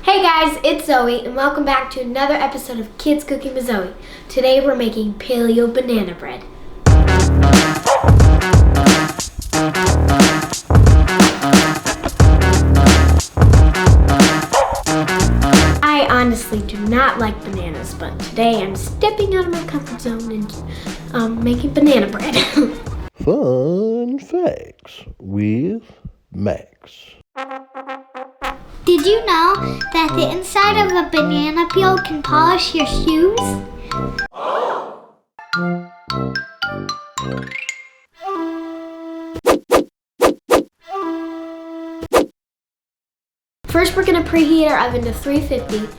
Hey guys, it's Zoe and welcome back to another episode of Kids Cooking with Zoe. Today we're making Paleo Banana Bread. I honestly do not like bananas, but today I'm stepping out of my comfort zone and making banana bread. Fun facts with Max. Did you know that the inside of a banana peel can polish your shoes? First we're going to preheat our oven to 350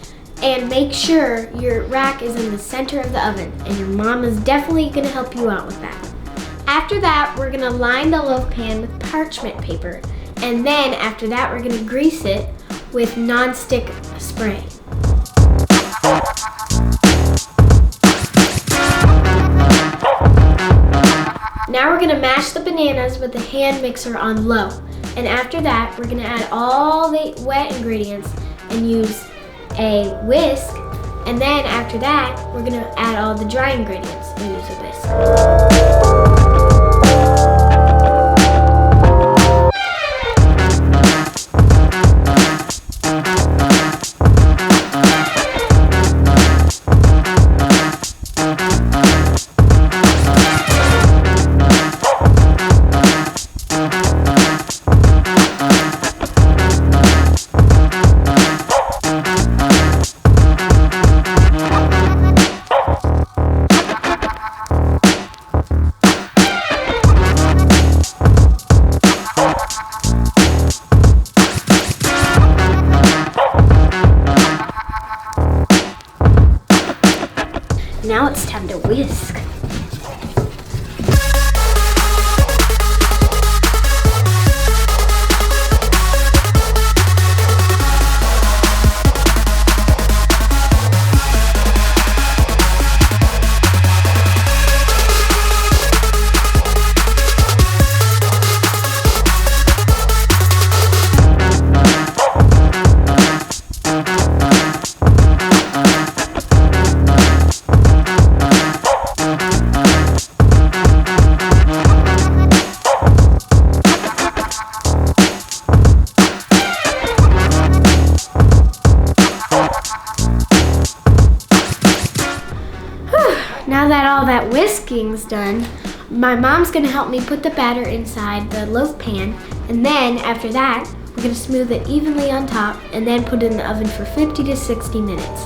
and make sure your rack is in the center of the oven, and your mom is definitely going to help you out with that. After that, we're going to line the loaf pan with parchment paper, and then after that we're going to grease it with nonstick spray. Now we're going to mash the bananas with the hand mixer on low. And after that, we're going to add all the wet ingredients and use a whisk. And then after that, we're going to add all the dry ingredients and use a whisk. Now it's time to whisk. Now that all that whisking's done, my mom's gonna help me put the batter inside the loaf pan, and then after that, we're gonna smooth it evenly on top and then put it in the oven for 50 to 60 minutes.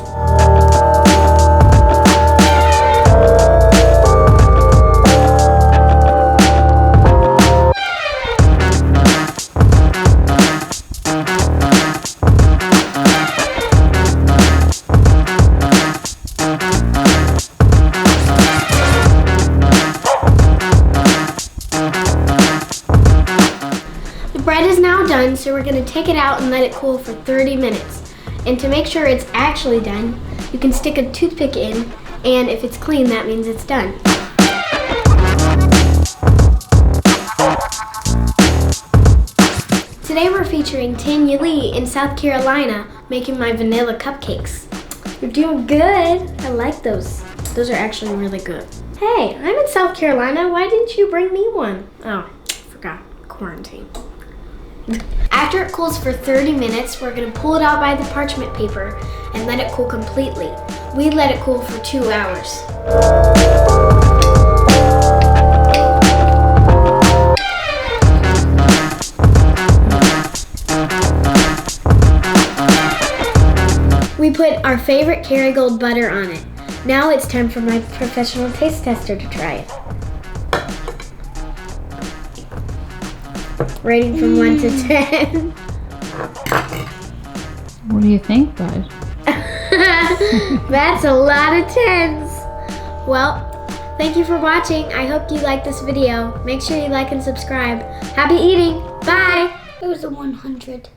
Bread is now done, so we're going to take it out and let it cool for 30 minutes. And to make sure it's actually done, you can stick a toothpick in, and if it's clean, that means it's done. Today we're featuring Tanya Lee in South Carolina making my vanilla cupcakes. You're doing good. I like those. Those are actually really good. Hey, I'm in South Carolina. Why didn't you bring me one? Oh, forgot. Quarantine. After it cools for 30 minutes, we're going to pull it out by the parchment paper and let it cool completely. We let it cool for 2 hours. We put our favorite Kerrygold butter on it. Now it's time for my professional taste tester to try it. Rating from 1 to 10. What do you think, bud? That's a lot of 10s. Well, thank you for watching. I hope you liked this video. Make sure you like and subscribe. Happy eating. Bye. It was a 100.